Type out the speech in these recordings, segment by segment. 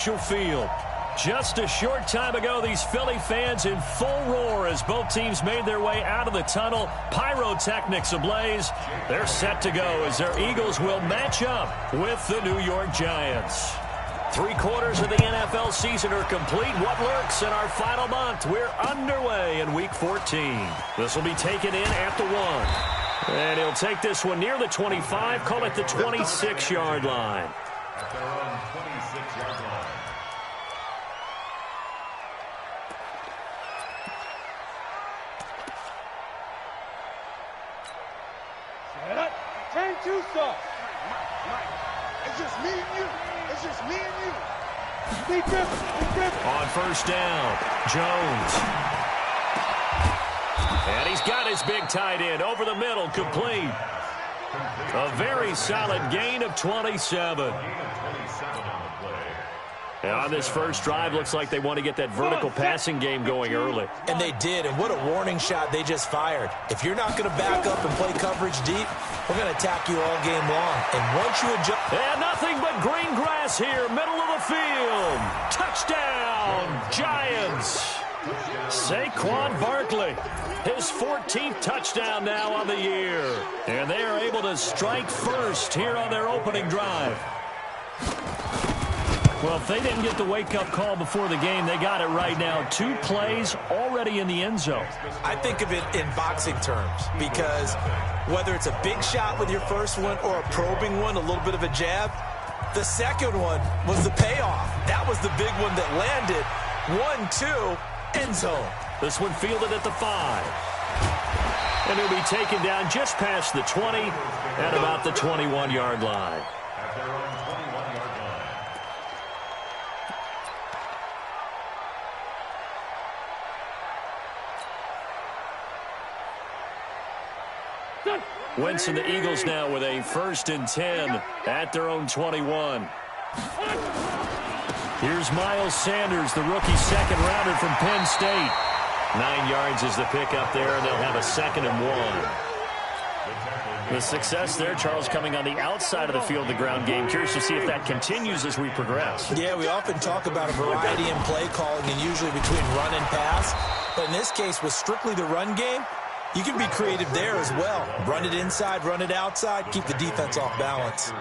Field. Just a short time ago, these Philly fans in full roar as both teams made their way out of the tunnel. Pyrotechnics ablaze. They're set to go as their Eagles will match up with the New York Giants. 3/4 of the NFL season are complete. What lurks in our final month? We're underway in Week 14. This will be taken in at the 1. And he'll take this one near the 25, call it the 26-yard line. At their own 26-yard line. Turn two stuff. It's just me and you. It's just me and you. Be different. On first down, Jones. And he's got his big tight end over the middle, complete. A very solid gain of 27. And on this first drive, looks like they want to get that vertical passing game going early. And they did, and what a warning shot they just fired. If you're not going to back up and play coverage deep, we're going to attack you all game long. And once you adjust... And nothing but green grass here, middle of the field. Touchdown, Giants. Saquon Barkley, his 14th touchdown now on the year. And they are able to strike first here on their opening drive. Well, if they didn't get the wake-up call before the game, they got it right now. 2 plays already in the end zone. I think of it in boxing terms because whether it's a big shot with your first one or a probing one, a little bit of a jab, the second one was the payoff. That was the big one that landed. 1-2, end zone. This one fielded at the 5. And he'll be taken down just past the 20 at about the 21-yard line. At their own 21-yard line. Wentz and the Eagles now with a 1st and 10 at their own 21. Here's Miles Sanders, the rookie second-rounder from Penn State. 9 yards is the pickup there, and they'll have a 2nd and 1. The success there, Charles, coming on the outside of the field, the ground game. Curious to see if that continues as we progress. Yeah, we often talk about a variety in play calling and usually between run and pass. But in this case, with strictly the run game, you can be creative there as well. Run it inside, run it outside, keep the defense off balance.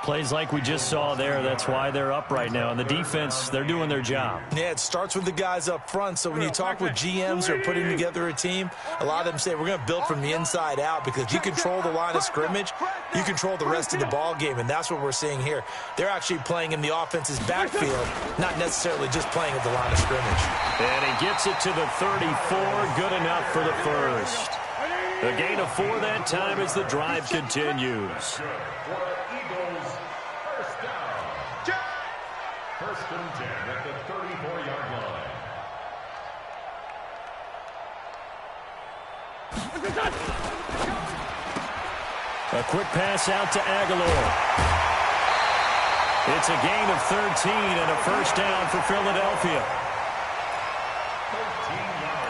Plays like we just saw there, that's why they're up right now. And the defense, they're doing their job. Yeah, it starts with the guys up front. So when you talk with GMs who are putting together a team, a lot of them say we're going to build from the inside out because if you control the line of scrimmage, you control the rest of the ball game. And that's what we're seeing here. They're actually playing in the offense's backfield, not necessarily just playing at the line of scrimmage. And he gets it to the 34, good enough for the first. A gain of 4 that time as the drive continues. First and 10 at the 34-yard line. A quick pass out to Aguilar. It's a gain of 13 and a 1st down for Philadelphia.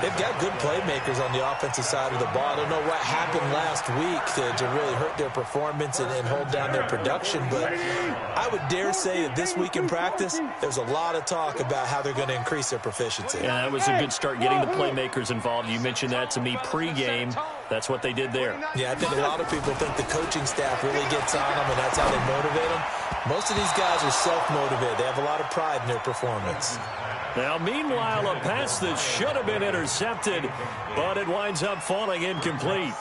They've got good playmakers on the offensive side of the ball. I don't know what happened last week to really hurt their performance and hold down their production, but I would dare say that this week in practice, there's a lot of talk about how they're going to increase their proficiency. Yeah, that was a good start getting the playmakers involved. You mentioned that to me pregame. That's what they did there. Yeah, I think a lot of people think the coaching staff really gets on them, and that's how they motivate them. Most of these guys are self-motivated. They have a lot of pride in their performance. Now, meanwhile, a pass that should have been intercepted, but it winds up falling incomplete.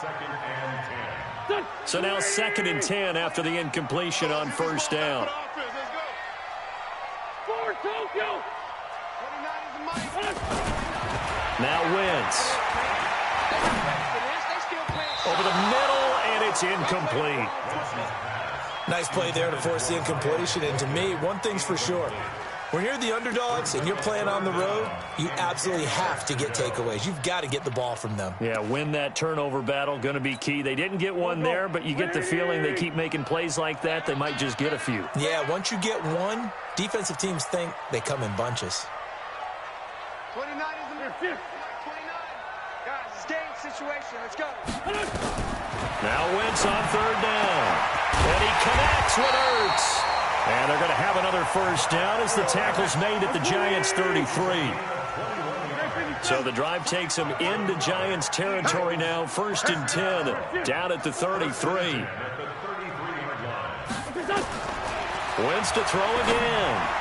So now 2nd and 10 after the incompletion on 1st down. Now Wentz. Over the middle, and it's incomplete. Nice play there to force the incompletion, and to me, one thing's for sure. When you're the underdogs and you're playing on the road, you absolutely have to get takeaways. You've got to get the ball from them. Yeah, win that turnover battle, going to be key. They didn't get one there, but you get the feeling they keep making plays like that, they might just get a few. Yeah, once you get one, defensive teams think they come in bunches. 29 is the move. 29. Guys, it's game situation. Let's go. Now Wentz on 3rd down. And he connects with Ertz. And they're going to have another first down as the tackle's made at the Giants' 33. So the drive takes them into Giants territory now. 1st and 10, down at the 33. Wentz to throw again.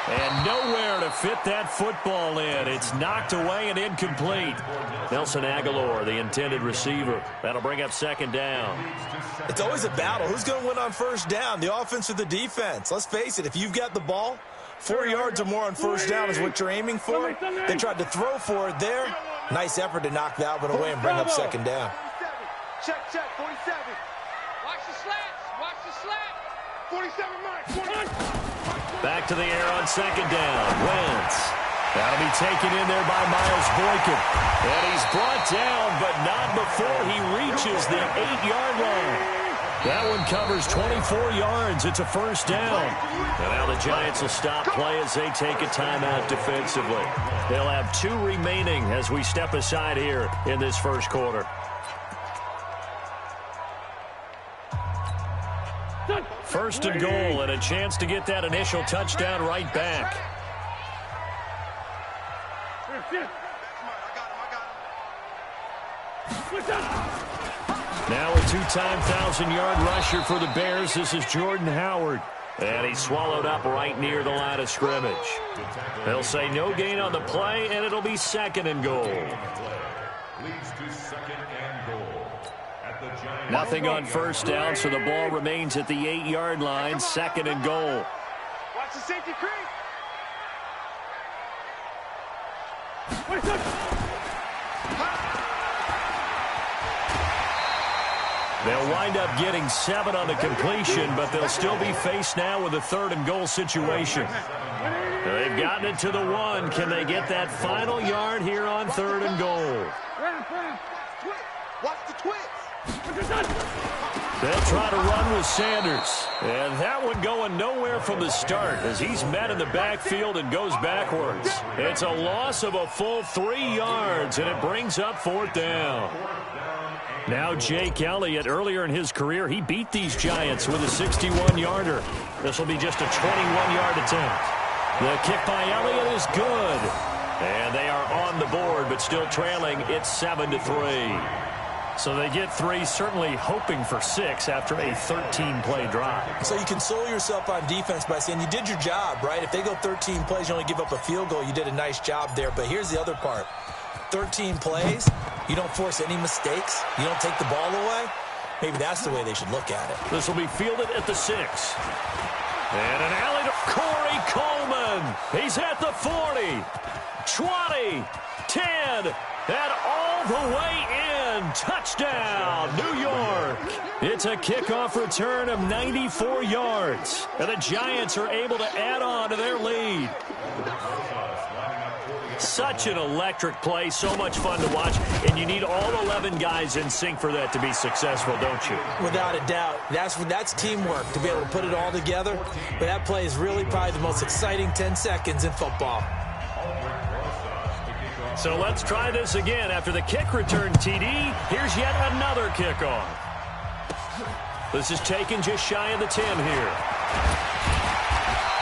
And nowhere to fit that football in. It's knocked away and incomplete. Nelson Aguilar, the intended receiver. That'll bring up 2nd down. It's always a battle. Who's going to win on 1st down, the offense or the defense? Let's face it, if you've got the ball, 4 yards or more on 1st down is what you're aiming for. They tried to throw for it there. Nice effort to knock that one away and bring up 2nd down. Check, 47. Watch the slats. Watch the slat. 47 mark. Back to the air on 2nd down. Wentz. That'll be taken in there by Miles Boykin. And he's brought down, but not before he reaches the 8-yard line. That one covers 24 yards. It's a 1st down. And now the Giants will stop play as they take a timeout defensively. They'll have 2 remaining as we step aside here in this 1st quarter. 1st and goal, and a chance to get that initial touchdown right back. Now a 2-time 1,000-yard rusher for the Bears. This is Jordan Howard. And he's swallowed up right near the line of scrimmage. They'll say no gain on the play, and it'll be 2nd and goal. Nothing on 1st down, so the ball remains at the 8-yard line. 2nd and goal. Watch the safety creep. They'll wind up getting 7 on the completion, but they'll still be faced now with a 3rd and goal situation. They've gotten it to the 1. Can they get that final yard here on 3rd and goal? Watch the twitch. They'll try to run with Sanders. And that one going nowhere from the start as he's met in the backfield and goes backwards. It's a loss of a full 3 yards, and it brings up 4th down. Now Jake Elliott, earlier in his career, he beat these Giants with a 61-yarder. This will be just a 21-yard attempt. The kick by Elliott is good. And they are on the board, but still trailing. It's 7-3. So they get 3, certainly hoping for 6 after a 13-play drive. So you console yourself on defense by saying you did your job, right? If they go 13 plays, you only give up a field goal, you did a nice job there. But here's the other part. 13 plays, you don't force any mistakes, you don't take the ball away. Maybe that's the way they should look at it. This will be fielded at the 6. And an alley to Corey Coleman. He's at the 40, 20, 10, and all the way in. Touchdown, New York. It's a kickoff return of 94 yards. And the Giants are able to add on to their lead. Such an electric play, so much fun to watch, and you need all 11 guys in sync for that to be successful, don't you? Without a doubt. That's teamwork, to be able to put it all together. But that play is really probably the most exciting 10 seconds in football. So let's try this again. After the kick return TD, here's yet another kickoff. This is taken just shy of the 10 here.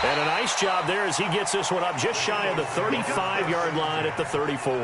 And a nice job there as he gets this one up just shy of the 35-yard line at the 34.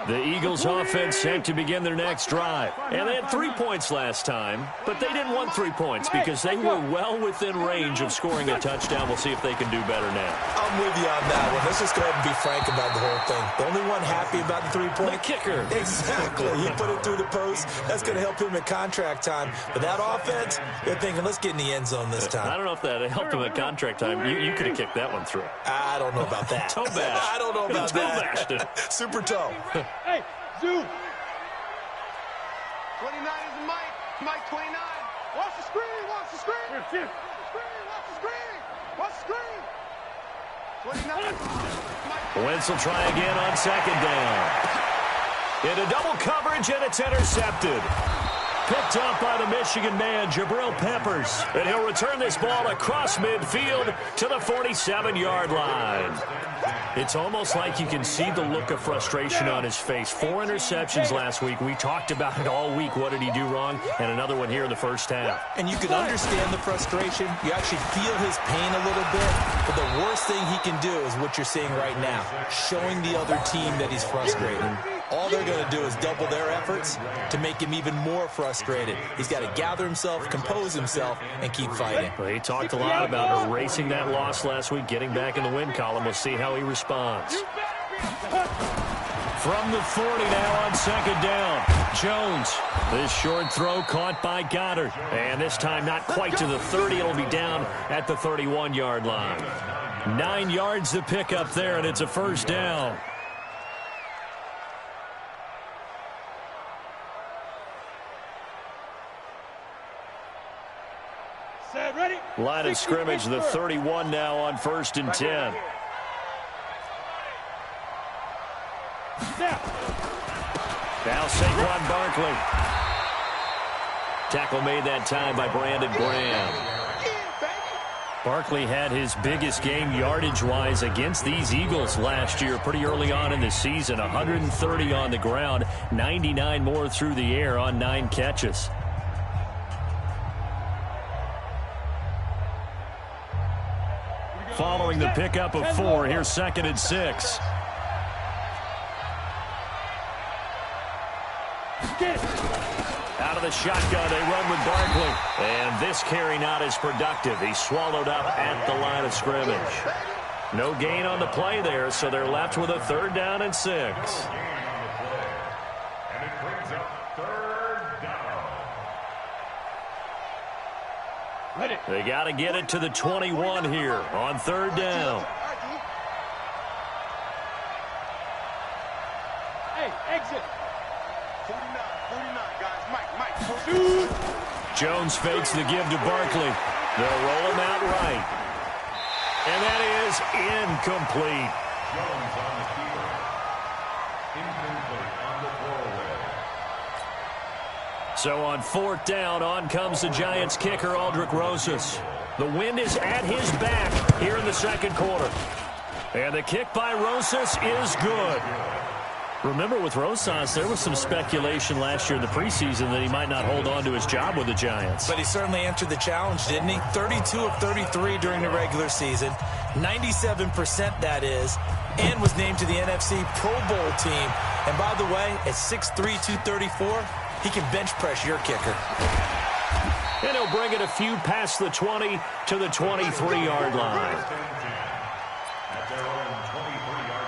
The Eagles offense set to begin their next drive. And they had 3 points last time, but they didn't want 3 points because they were well within range of scoring a touchdown. We'll see if they can do better now. I'm with you on that one. Let's just go ahead and be frank about the whole thing. The only one happy about the 3-point? The kicker. Exactly. He put it through the post. That's going to help him at contract time. But that offense, they're thinking, let's get in the end zone this time. I don't know if that helped him at contract time. You could have kicked that one through. I don't know about that. Toe bash. I don't know about toe that. bashed it. Super toe. Hey, Zoo. 29 is the Mike. Mike 29. Watch the screen. Watch the screen. Watch the screen. Watch the screen. 29. Wentz will try again on 2nd down. Into double coverage, and it's intercepted. Picked up by the Michigan man, Jabril Peppers. And he'll return this ball across midfield to the 47-yard line. It's almost like you can see the look of frustration on his face. 4 interceptions last week. We talked about it all week. What did he do wrong? And another one here in the first half. And you can understand the frustration. You actually feel his pain a little bit. But the worst thing he can do is what you're seeing right now, showing the other team that he's frustrated. All they're going to do is double their efforts to make him even more frustrated. He's got to gather himself, compose himself, and keep fighting. Well, he talked a lot about erasing that loss last week, getting back in the win column. We'll see how he responds. From the 40 now on second down. Jones. This short throw caught by Goddard. And this time not quite to the 30. It'll be down at the 31-yard line. 9 yards to pick up there, and it's a first down. Line of scrimmage, the 31 now on 1st and 10. Now Saquon Barkley. Tackle made that time by Brandon Graham. Barkley had his biggest game yardage-wise against these Eagles last year pretty early on in the season. 130 on the ground, 99 more through the air on 9 catches. Following the pickup of 4, here's 2nd and 6. Out of the shotgun, they run with Barkley. And this carry not as productive. He's swallowed up at the line of scrimmage. No gain on the play there, so they're left with a 3rd down and 6. And it brings up 3rd down. They got to get it to the 21 here on 3rd down. Hey, exit. 49, guys. Mike. Jones fakes the give to Barkley. They'll roll him out right. And that is incomplete. Jones on the keeper. Incomplete on the throwaway. So on 4th down, on comes the Giants kicker, Aldrick Rosas. The wind is at his back here in the 2nd quarter. And the kick by Rosas is good. Remember, with Rosas, there was some speculation last year in the preseason that he might not hold on to his job with the Giants. But he certainly answered the challenge, didn't he? 32 of 33 during the regular season, 97% that is, and was named to the NFC Pro Bowl team. And by the way, at 6'3", 234, he can bench press your kicker. And he'll bring it a few past the 20 to the 23-yard line. At their own 23-yard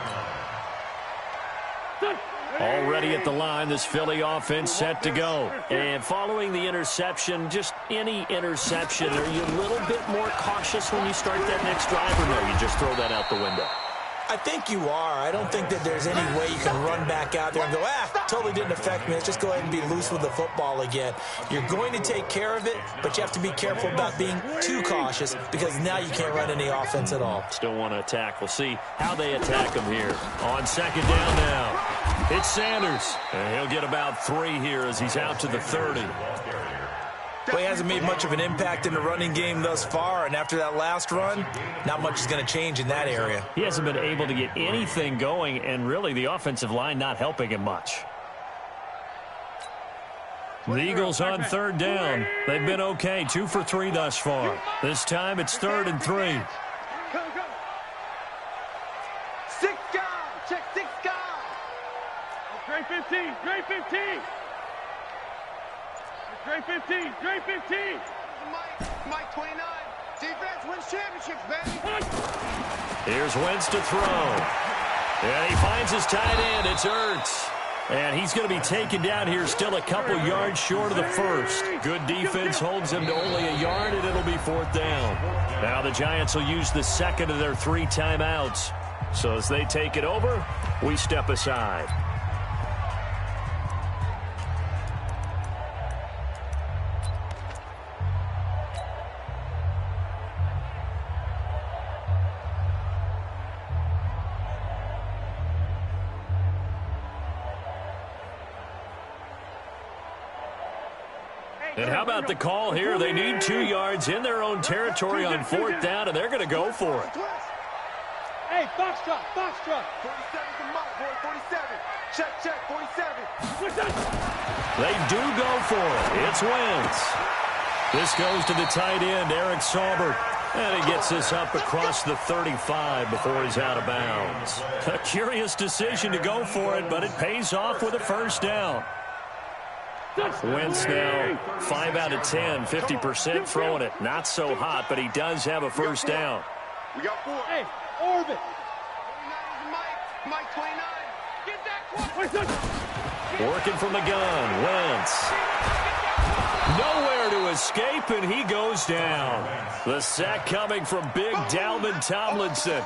line. Already at the line, this Philly offense set to go. And following the interception, just any interception, are you a little bit more cautious when you start that next drive, or no, you just throw that out the window? I think you are. I don't think that there's any way you can run back out there and go, totally didn't affect me. Let's just go ahead and be loose with the football again. You're going to take care of it, but you have to be careful about being too cautious because now you can't run any offense at all. Still want to attack. We'll see how they attack him here. On 2nd down now, it's Sanders. And he'll get about 3 here as he's out to the 30. Well, he hasn't made much of an impact in the running game thus far, and after that last run, not much is going to change in that area. He hasn't been able to get anything going, and really the offensive line not helping him much. The Eagles on 3rd down. They've been okay, 2 for 3 thus far. This time it's 3rd and 3. Go. 6 guys. Check 6 guys. Dre 15. Mike 29. Defense wins championships, baby. Here's Wentz to throw. And he finds his tight end. It's Ertz. And he's going to be taken down here still a couple yards short of the 1st. Good defense holds him to only a yard, and it'll be 4th down. Now the Giants will use the 2nd of their 3 timeouts. So as they take it over, we step aside. And how about the call here? They need 2 yards in their own territory on 4th down, and they're going to go for it. Hey, box truck, box truck. 47's the mark, boy, 47. Check, 47. They do go for it. It's Wentz. This goes to the tight end, Eric Saubert. And he gets this up across the 35 before he's out of bounds. A curious decision to go for it, but it pays off with a 1st down. Wentz now 5 out of 10, 50% throwing it. Not so hot, but he does have a 1st down. We got 4. Hey, Orbit. 49's Mike 29. Get that. Working from the gun, Wentz. Nowhere to escape, and he goes down. The sack coming from big Dalvin Tomlinson.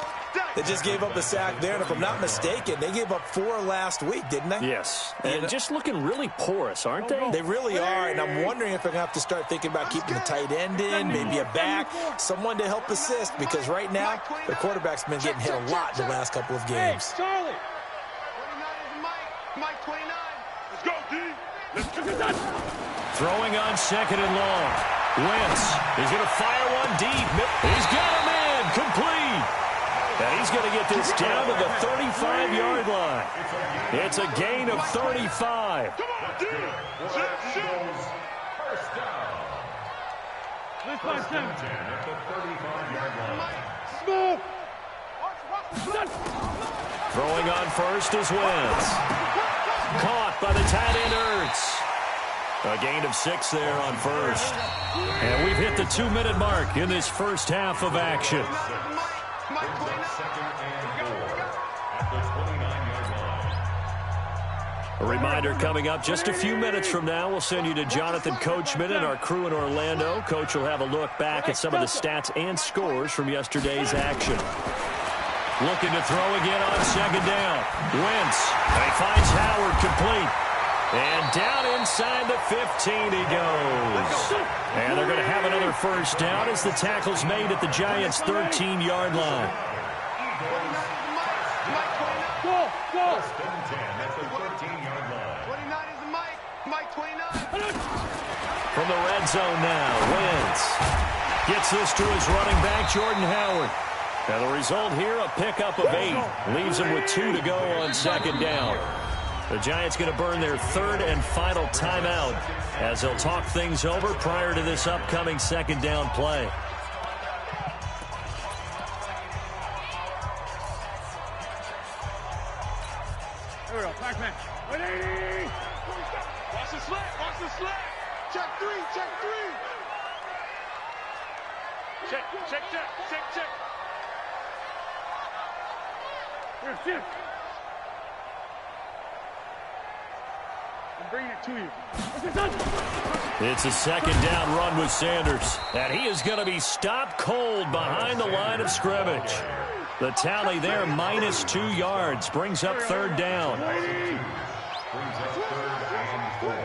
They just gave up a sack there, and if I'm not mistaken, they gave up 4 last week, didn't they? Yes, and just looking really porous, aren't they? They really are, and I'm wondering if they're going to have to start thinking about keeping the tight end in, maybe a back, someone to help assist, because right now, their quarterback's been getting hit a lot in the last couple of games. Hey, Charlie. 49 is Mike 29. Let's go, D. Let's go. Throwing on 2nd and long. Wentz is going to fire one deep. He's got him in, complete. And he's going to get this down to the 35-yard line. It's a gain of 35. Come on, D. First down. First and 10 at the 35-yard line. Smooth. Throwing on 1st is Wentz. Caught by the tight end Ertz. A gain of 6 there on 1st. And we've hit the 2-minute mark in this first half of action. Second and 4 at the 29-yard line. A reminder coming up just a few minutes from now, we'll send you to Jonathan Coachman and our crew in Orlando. Coach will have a look back at some of the stats and scores from yesterday's action. Looking to throw again on 2nd down. Wentz. He finds Howard complete. And down inside the 15 he goes. And they're going to have another 1st down as the tackle's made at the Giants' 13-yard line. Go, go. First and 10 at the 13-yard line. 29 is Mike 29. From the red zone now, Wentz gets this to his running back, Jordan Howard. And the result here, a pickup of 8. Leaves him with 2 to go on 2nd down. The Giants going to burn their 3rd and final timeout as they'll talk things over prior to this upcoming 2nd down play. Here we go, back man. 180. Watch the slant. Watch the slant. Check 3. Check 3. Check. Here, shift. I'm bringing it to you. It's a 2nd down run with Sanders. And he is going to be stopped cold behind the line of scrimmage. The tally there, minus 2 yards, brings up 3rd down. Brings up 3rd and 4.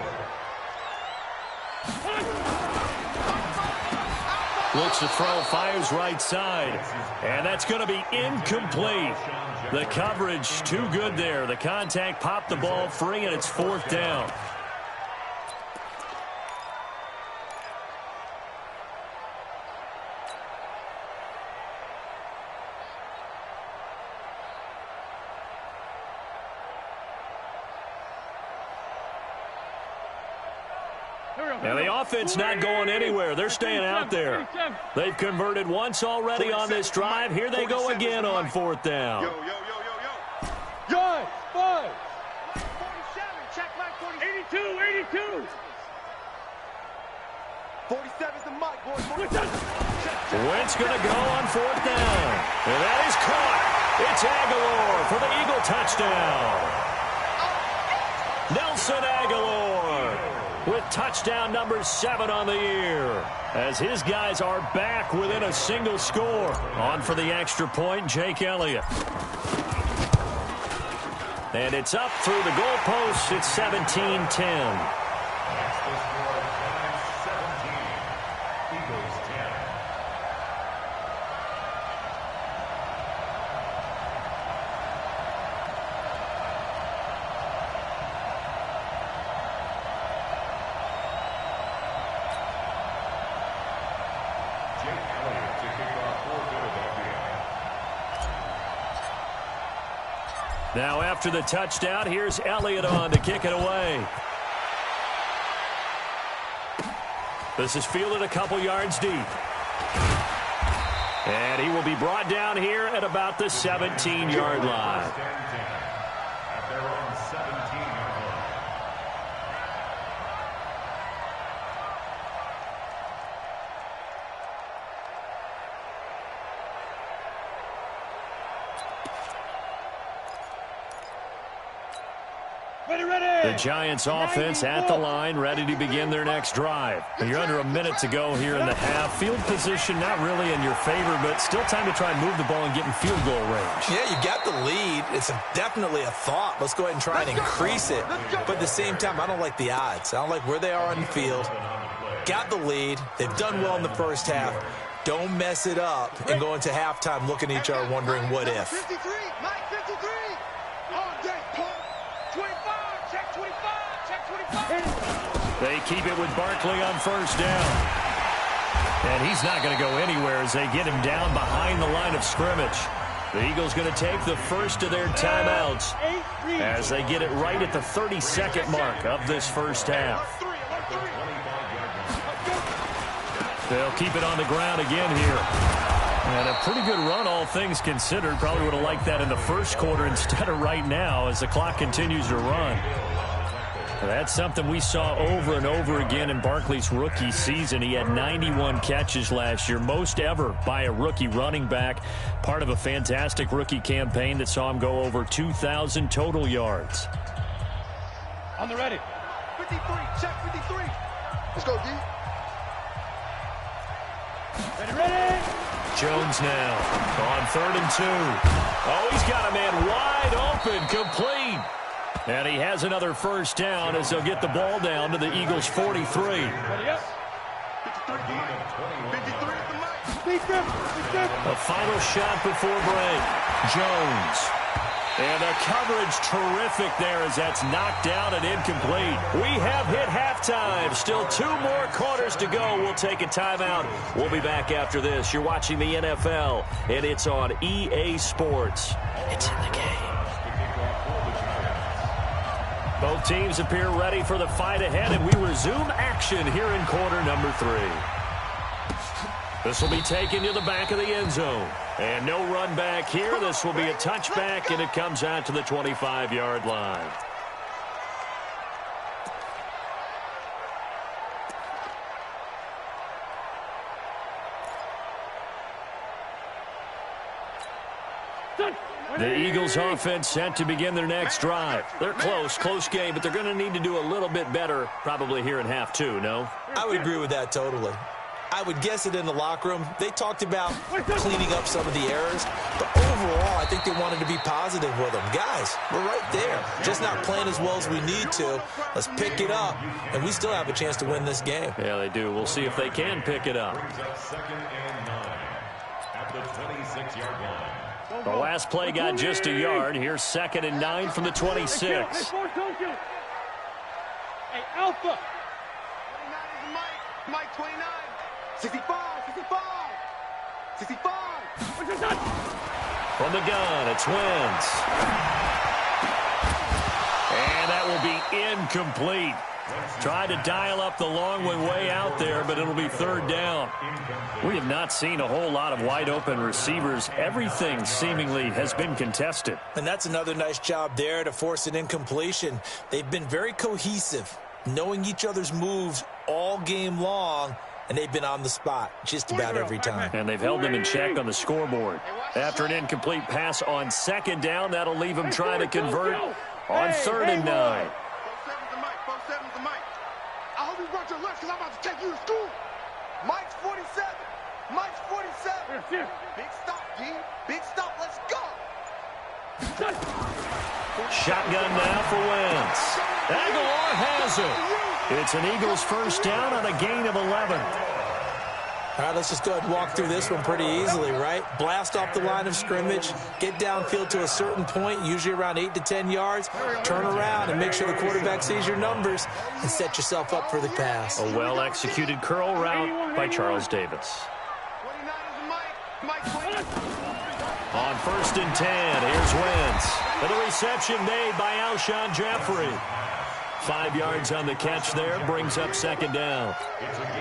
Looks to throw, fires right side. And that's going to be incomplete. The coverage too good there. The contact popped the ball free, and it's 4th down. Now, the offense not going anywhere. They're staying out there. They've converted once already on this drive. Here they go again on 4th down. Yo. Good, 5. 47. Check Mike 82, 82. 47's the Mike, boy. Wentz going to go on 4th down. And that is caught. It's Aguilar for the Eagle touchdown. Nelson Aguilar with touchdown number 7 on the year, as his guys are back within a single score. On for the extra point, Jake Elliott. And it's up through the goalposts. It's 17-10. That's the score of Giants 17, Eagles 10. Now after the touchdown, here's Elliott on to kick it away. This is fielded a couple yards deep. And he will be brought down here at about the 17-yard line. The Giants offense at the line, ready to begin their next drive. You're under a minute to go here in the half. Field position not really in your favor, but still time to try and move the ball and get in field goal range. Yeah, you got the lead. It's definitely a thought. Let's go ahead and try and increase it. But at the same time, I don't like the odds. I don't like where they are on the field. Got the lead. They've done well in the first half. Don't mess it up and go into halftime looking at each other wondering what if. 53, Mike 53. All day, Paul. 25, check 25, check 25. They keep it with Barkley on first down. And he's not going to go anywhere as they get him down behind the line of scrimmage. The Eagles going to take the first of their timeouts as they get it right at the 32nd mark of this first half. They'll keep it on the ground again here. And a pretty good run, all things considered. Probably would have liked that in the first quarter instead of right now as the clock continues to run. That's something we saw over and over again in Barkley's rookie season. He had 91 catches last year, most ever by a rookie running back. Part of a fantastic rookie campaign that saw him go over 2,000 total yards. On the ready. 53, check 53. Let's go, D. Ready. Jones now on 3rd and 2. Oh, he's got a man wide open, complete. And he has another first down as they'll get the ball down to the Eagles' 43. Ready up. 53 at the mic. A final shot before break. Jones. And the coverage terrific there as that's knocked down and incomplete. We have hit halftime. Still 2 more quarters to go. We'll take a timeout. We'll be back after this. You're watching the NFL, and it's on EA Sports. It's in the game. Both teams appear ready for the fight ahead, and we resume action here in quarter number 3. This will be taken to the back of the end zone. And no run back here. This will be a touchback, and it comes out to the 25-yard line. The Eagles offense set to begin their next drive. They're close game, but they're going to need to do a little bit better probably here in half 2, no? I would agree with that totally. I would guess it in the locker room. They talked about cleaning up some of the errors, but overall, I think they wanted to be positive with them. Guys, we're right there. Just not playing as well as we need to. Let's pick it up, and we still have a chance to win this game. Yeah, they do. We'll see if they can pick it up. The last play got just a yard. Here's 2nd and 9 from the 26. Hey, Alpha. 29 is Mike. Mike 29. 65, 65, 65. From the gun, it's Wentz. And that will be incomplete. Tried to dial up the long way out there, but it'll be 3rd down. We have not seen a whole lot of wide-open receivers. Everything seemingly has been contested. And that's another nice job there to force an incompletion. They've been very cohesive, knowing each other's moves all game long, and they've been on the spot just about every time. And they've held them in check on the scoreboard. After an incomplete pass on 2nd down, that'll leave them trying to convert on 3rd and 9. 47's the Mike. 47's the Mike. I hope you brought your lunch because I'm about to take you to school. Mike's 47. Mike's 47. Big stop, D. Big stop. Let's go. Shotgun now for Wentz. Aguilar has it. It's an Eagles first down on a gain of 11. All right, let's just go ahead and walk through this one pretty easily, right? Blast off the line of scrimmage, get downfield to a certain point, usually around 8 to 10 yards, turn around and make sure the quarterback sees your numbers and set yourself up for the pass. A well-executed curl route by Charles Davis. 29 is the Mike. Mike 29. On 1st and 10, here's Wentz. And the reception made by Alshon Jeffrey. 5 yards on the catch there, brings up 2nd down.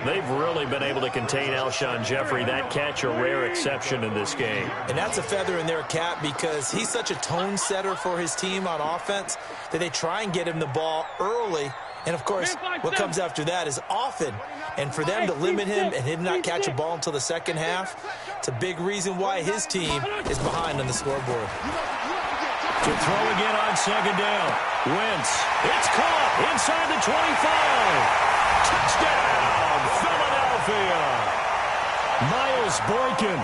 They've really been able to contain Alshon Jeffrey. That catch a rare exception in this game. And that's a feather in their cap because he's such a tone setter for his team on offense that they try and get him the ball early. And, of course, what comes after that is often. And for them to limit him and him not catch a ball until the second half, it's a big reason why his team is behind on the scoreboard. To throw again on 2nd down. Wentz. It's caught inside the 25. Touchdown, Philadelphia. Miles Boykin,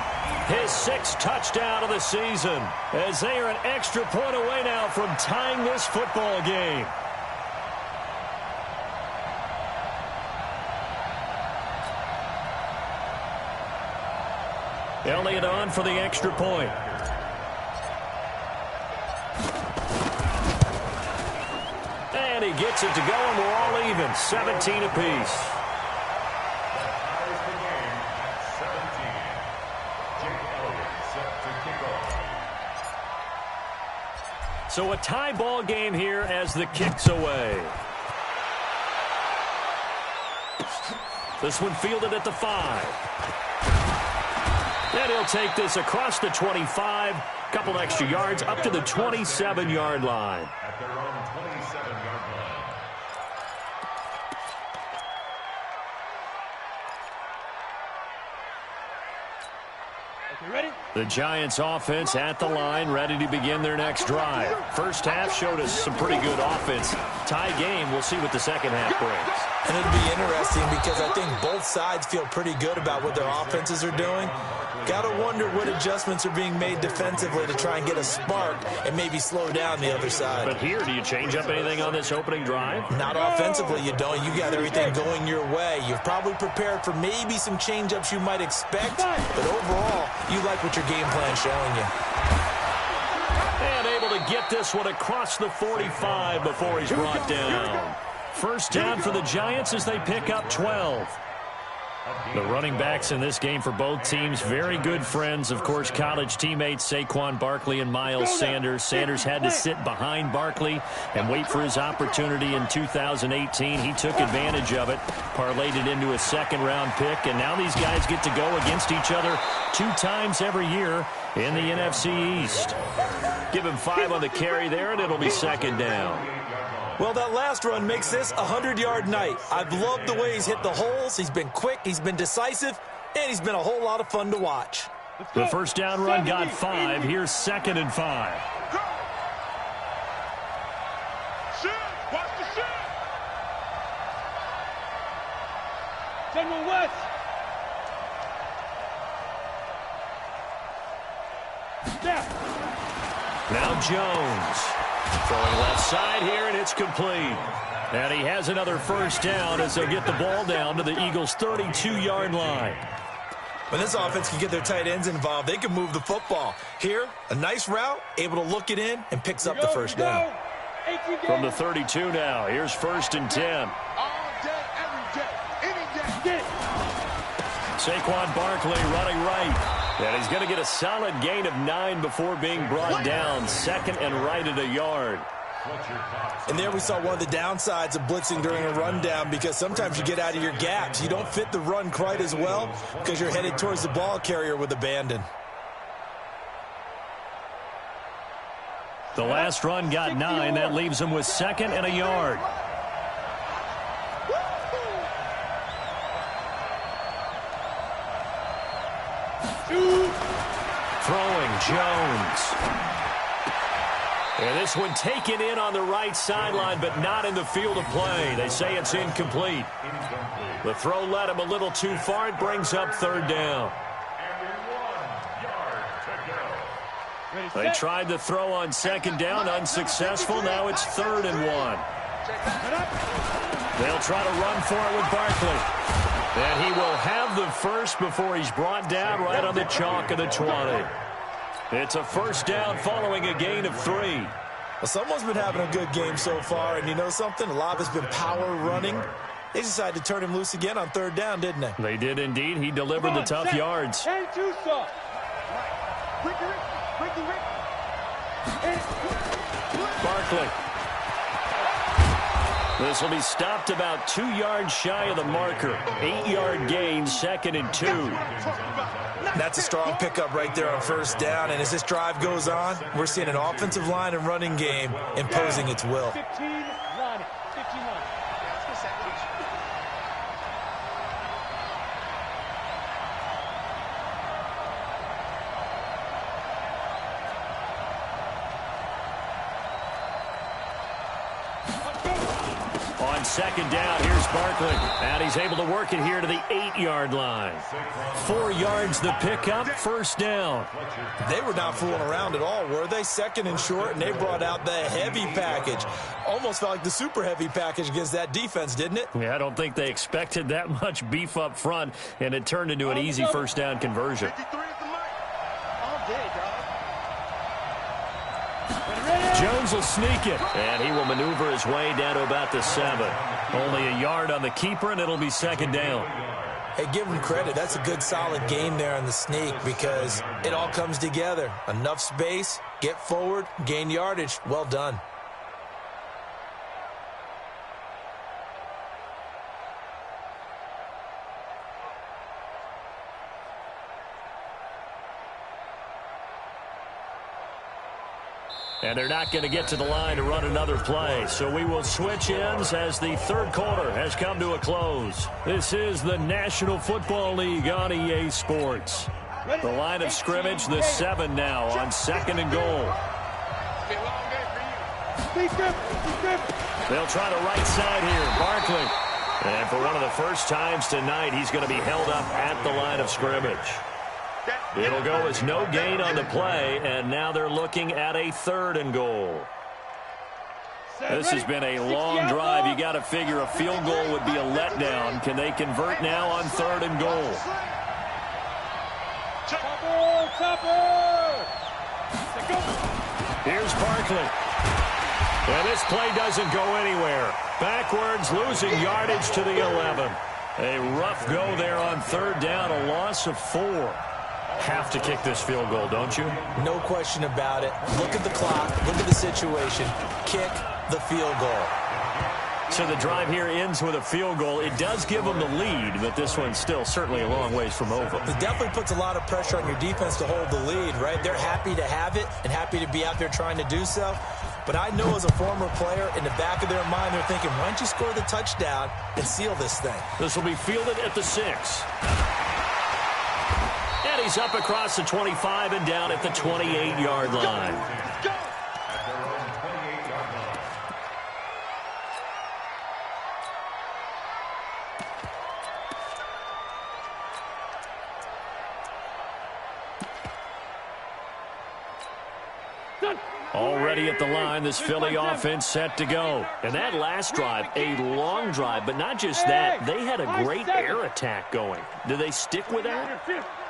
his 6th touchdown of the season, as they are an extra point away now from tying this football game. Elliott on for the extra point. And he gets it to go, and we're all even. 17 apiece. So a tie ball game here as the kick's away. This one fielded at the 5. And he'll take this across the 25, couple extra yards up to the 27-yard line. At their own 27-yard line. Ready? The Giants offense at the line, ready to begin their next drive. First half showed us some pretty good offense. Tie game, we'll see what the second half brings. And it'll be interesting because I think both sides feel pretty good about what their offenses are doing. Got to wonder what adjustments are being made defensively to try and get a spark and maybe slow down the other side. But here, do you change up anything on this opening drive? Not offensively, you don't. You got everything going your way. You've probably prepared for maybe some change-ups you might expect, but overall, you like what your game plan's showing you. And able to get this one across the 45 before he's brought down. First down for the Giants as they pick up 12. The running backs in this game for both teams, very good friends. Of course, college teammates Saquon Barkley and Miles Sanders. Sanders had to sit behind Barkley and wait for his opportunity in 2018. He took advantage of it, parlayed it into a second-round pick, and now these guys get to go against each other 2 times every year in the NFC East. Give him 5 on the carry there, and it'll be 2nd down. Well, that last run makes this a 100-yard night. I've loved the way he's hit the holes. He's been quick, he's been decisive, and he's been a whole lot of fun to watch. The first down run got 5. Here's 2nd and 5. Watch the shit. Send one west. Step. Now Jones. Throwing left side here, and it's complete. And he has another first down as they'll get the ball down to the Eagles' 32-yard line. When this offense can get their tight ends involved, they can move the football. Here, a nice route, able to look it in, and picks up the first down. From the 32 now, here's 1st and 10. All day, every day, any day. Saquon Barkley running right. And he's going to get a solid gain of 9 before being brought down. 2nd and right at a yard. And there we saw one of the downsides of blitzing during a rundown because sometimes you get out of your gaps. You don't fit the run quite as well because you're headed towards the ball carrier with abandon. The last run got 9. That leaves him with 2nd and a yard. Throwing Jones. And this one taken in on the right sideline, but not in the field of play. They say it's incomplete. The throw led him a little too far. It brings up 3rd down. They tried the throw on 2nd down, unsuccessful. Now it's 3rd and 1. They'll try to run for it with Barkley. And he will have the first before he's brought down right on the chalk of the 20. It's a first down following a gain of 3. Well, someone's been having a good game so far, and you know something? A lot of it's been power running. They decided to turn him loose again on 3rd down, didn't they? They did indeed. He delivered the tough yards. And 2 soft. Barkley. This will be stopped about 2 yards shy of the marker. 8-yard gain, 2nd and 2. That's a strong pickup right there on first down. And as this drive goes on, we're seeing an offensive line and running game imposing its will. 15-9. 15-9. On 2nd down, here's Barkley. And he's able to work it here to the 8-yard line. 4 yards the pickup, first down. They were not fooling around at all, were they? 2nd and short, and they brought out the heavy package. Almost felt like the super heavy package against that defense, didn't it? Yeah, I don't think they expected that much beef up front, and it turned into an easy first down conversion. 53 is the mic. All day, dog. Jones will sneak it, and he will maneuver his way down to about the 7. Only a yard on the keeper, and it'll be 2nd down. Hey, give him credit. That's a good, solid game there on the sneak because it all comes together. Enough space, get forward, gain yardage. Well done. And they're not going to get to the line to run another play. So we will switch ends as the third quarter has come to a close. This is the National Football League on EA Sports. The line of scrimmage, the 7 now on 2nd and goal. They'll try the right side here. Barkley. And for one of the first times tonight, he's going to be held up at the line of scrimmage. It'll go as no gain on the play, and now they're looking at a 3rd and goal. This has been a long drive. You got to figure a field goal would be a letdown. Can they convert now on 3rd and goal? Here's Barkley. And this play doesn't go anywhere. Backwards, losing yardage to the 11. A rough go there on 3rd down, a loss of 4. Have to kick this field goal, don't you? No question about it. Look at the clock. Look at the situation. Kick the field goal. So the drive here ends with a field goal. It does give them the lead, but this one's still certainly a long ways from over. It definitely puts a lot of pressure on your defense to hold the lead, right? They're happy to have it and happy to be out there trying to do so. But I know as a former player, in the back of their mind, they're thinking, why don't you score the touchdown and seal this thing? This will be fielded at the 6. And he's up across the 25 and down at the 28-yard line. Already at the line, this Philly offense set to go. And that last drive, a long drive, but not just that. They had a great air attack going. Do they stick with that?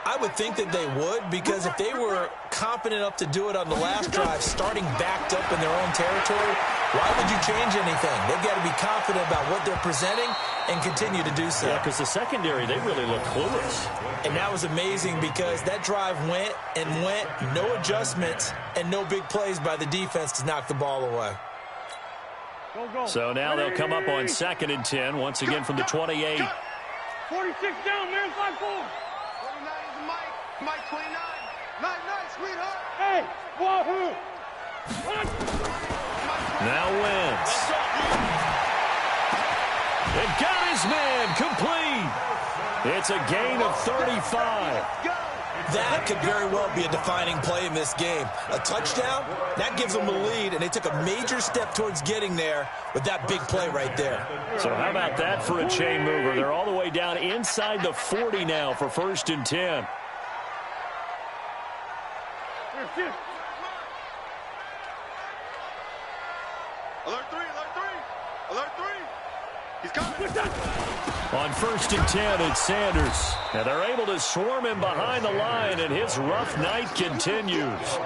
I would think that they would, because if they were confident enough to do it on the last drive, starting backed up in their own territory, why would you change anything? They've got to be confident about what they're presenting and continue to do so. Yeah, because the secondary, they really look clueless. And that was amazing because that drive went and went, no adjustments and no big plays by the defense to knock the ball away. So now they'll come up on 2nd and 10, once again from the 28. 46 down, man, 5-4. 29 is the mic. Mike 29. Night, sweetheart. Hey, wahoo. Now Wentz. And got his man complete. It's a gain of 35. That could very well be a defining play in this game. A touchdown, that gives them the lead, and they took a major step towards getting there with that big play right there. So how about that for a chain mover? They're all the way down inside the 40 now for 1st and 10. Alert 3. Alert 3. He's coming. On 1st and 10, it's Sanders. And they're able to swarm him behind the line, and his rough night continues.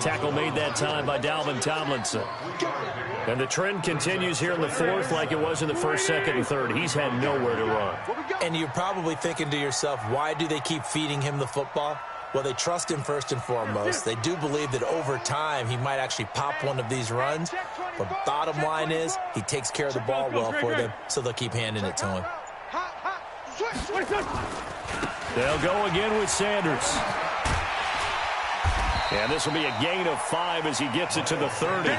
Tackle made that time by Dalvin Tomlinson. And the trend continues here in the 4th like it was in the 1st, 2nd, and 3rd. He's had nowhere to run. And you're probably thinking to yourself, why do they keep feeding him the football? Well, they trust him first and foremost. They do believe that over time he might actually pop one of these runs. But bottom line is he takes care of the ball well for them, so they'll keep handing it to him. They'll go again with Sanders. And this will be a gain of 5 as he gets it to the 30.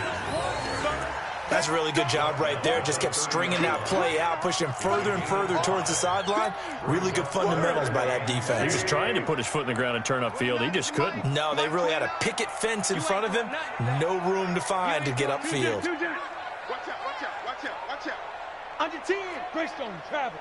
That's a really good job right there. Just kept stringing that play out, pushing further and further towards the sideline. Really good fundamentals by that defense. He was trying to put his foot in the ground and turn upfield. He just couldn't. No, they really had a picket fence in front of him. No room to find to get upfield. Watch out, watch out, watch out, watch out. Under 10. Greystone, travel.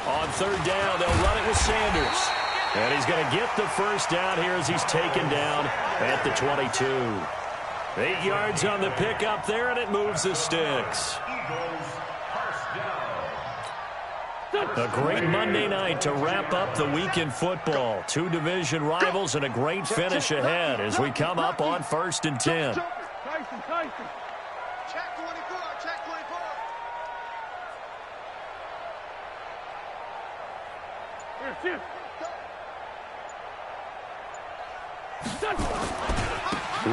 On third down, they'll run it with Sanders. And he's going to get the first down here as he's taken down at the 22. 8 yards on the pickup there, and it moves the sticks. A great Monday night to wrap up the week in football. 2 division rivals and a great finish ahead as we come up on 1st and 10. Tyson. Check 24, check 24.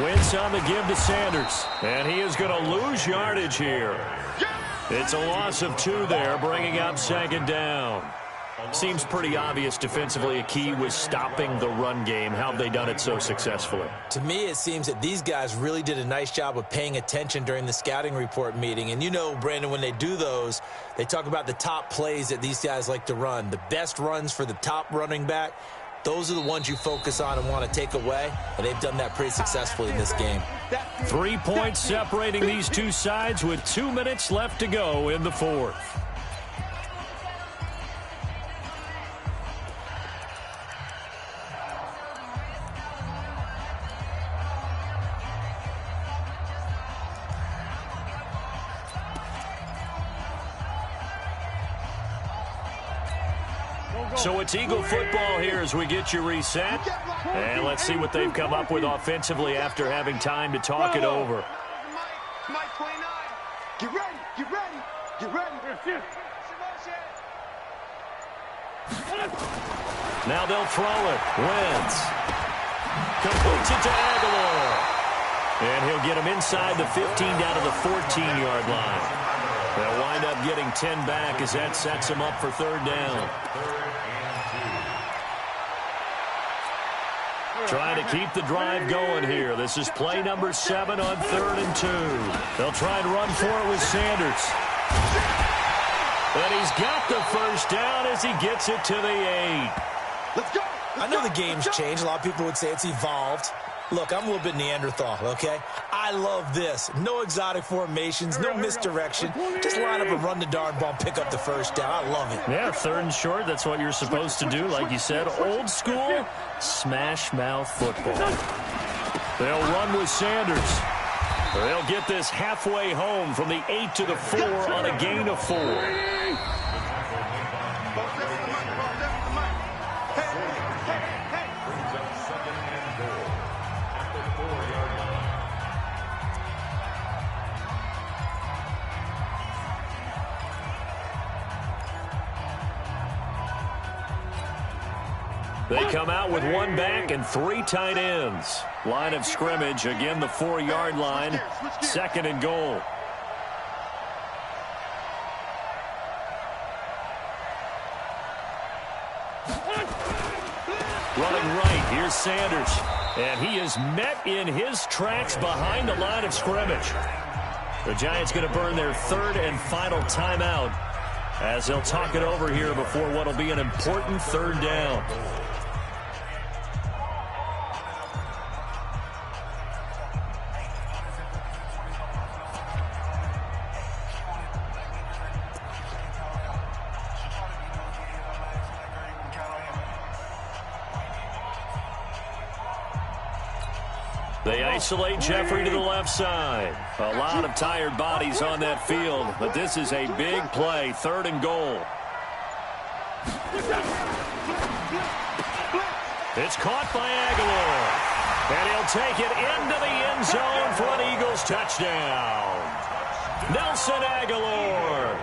Wentz on the give to Sanders. And he is going to lose yardage here. It's a loss of 2 there, bringing up 2nd down. Seems pretty obvious defensively a key was stopping the run game. How have they done it so successfully? To me, it seems that these guys really did a nice job of paying attention during the scouting report meeting. And you know, Brandon, when they do those, they talk about the top plays that these guys like to run. The best runs for the top running back, those are the ones you focus on and want to take away. And they've done that pretty successfully in this game. 3 points separating these two sides with 2 minutes left to go in the 4th. So it's Eagle football here as we get you reset. And let's see what they've come up with offensively after having time to talk it over. Mike 29. Get ready, get ready, get ready. Now they'll throw it. Wentz completes it to Aguilar. And he'll get him inside the 15 down to the 14-yard line. They'll wind up getting 10 back as that sets them up for 3rd down. Trying to keep the drive going here. This is play number 7 on 3rd and 2. They'll try and run for it with Sanders. And he's got the first down as he gets it to the 8. Let's go. I know the game's changed. A lot of people would say it's evolved. Look, I'm a little bit Neanderthal, okay? I love this. No exotic formations, no misdirection. Just line up and run the darn ball and pick up the first down. I love it. Yeah, 3rd and short. That's what you're supposed to do. Like you said, old school, smash mouth football. They'll run with Sanders. They'll get this halfway home from the 8 to the 4 on a gain of 4. They come out with 1 back and 3 tight ends. Line of scrimmage, again the 4-yard line. 2nd and goal. Running right, here's Sanders. And he is met in his tracks behind the line of scrimmage. The Giants going to burn their 3rd and final timeout as they'll talk it over here before what will be an important 3rd down. They isolate Jeffrey to the left side. A lot of tired bodies on that field, but this is a big play, 3rd and goal. It's caught by Aguilar. And he'll take it into the end zone for an Eagles touchdown. Nelson Aguilar,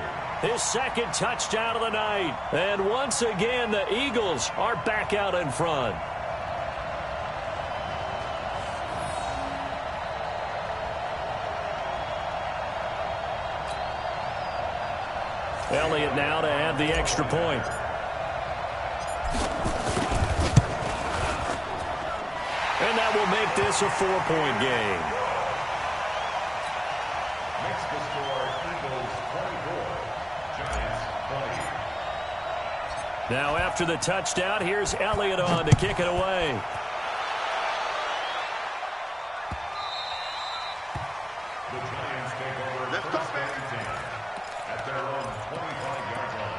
his second touchdown of the night. And once again, the Eagles are back out in front. Elliott now to add the extra point. And that will make this a 4-point game. Makes the score Eagles 24, Giants 20. Now after the touchdown, here's Elliott on to kick it away. The Giants take over first and 10 at their own 25-yard line.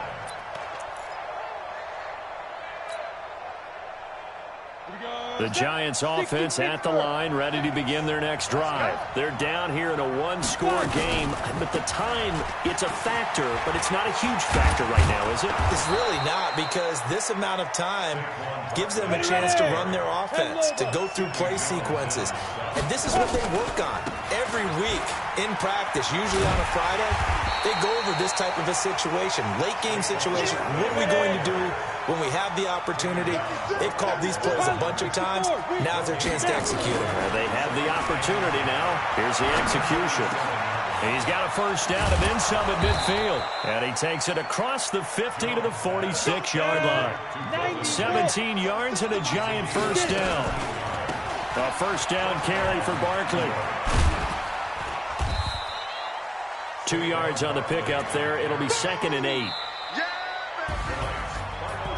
The Giants offense at the line, ready to begin their next drive. They're down here in a one-score game, but the time, it's a factor, but it's not a huge factor right now, is it? It's really not, because this amount of time gives them a chance to run their offense, to go through play sequences. And this is what they work on every week in practice, usually on a Friday. They go over this type of a situation, late-game situation. What are we going to do when we have the opportunity? They've called these plays a bunch of times. Now's their chance to execute them. Well, they have the opportunity now. Here's the execution. He's got a first down and then some at midfield. And he takes it across the 50 to the 46-yard line. 17 yards and a Giant first down. A first down carry for Barkley. 2 yards on the pickup there. It'll be 2nd and 8.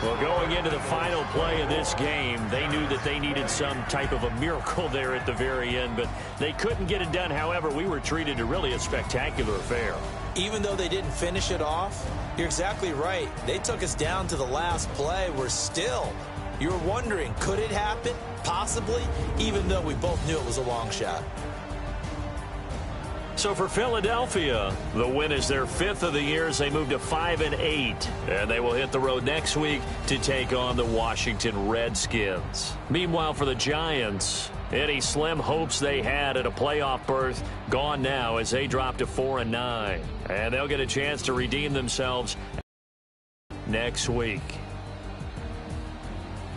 Well, going into the final play of this game, they knew that they needed some type of a miracle there at the very end, but they couldn't get it done. However, we were treated to really a spectacular affair. Even though they didn't finish it off, you're exactly right. They took us down to the last play. We're still, you're wondering, could it happen? Possibly, even though we both knew it was a long shot. So for Philadelphia, the win is their 5th of the year as they move to 5-8. And they will hit the road next week to take on the Washington Redskins. Meanwhile, for the Giants, any slim hopes they had at a playoff berth gone now as they drop to 4-9. And they'll get a chance to redeem themselves next week.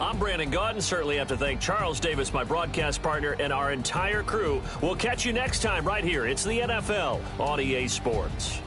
I'm Brandon Gaudin. Certainly have to thank Charles Davis, my broadcast partner, and our entire crew. We'll catch you next time right here. It's the NFL on EA Sports.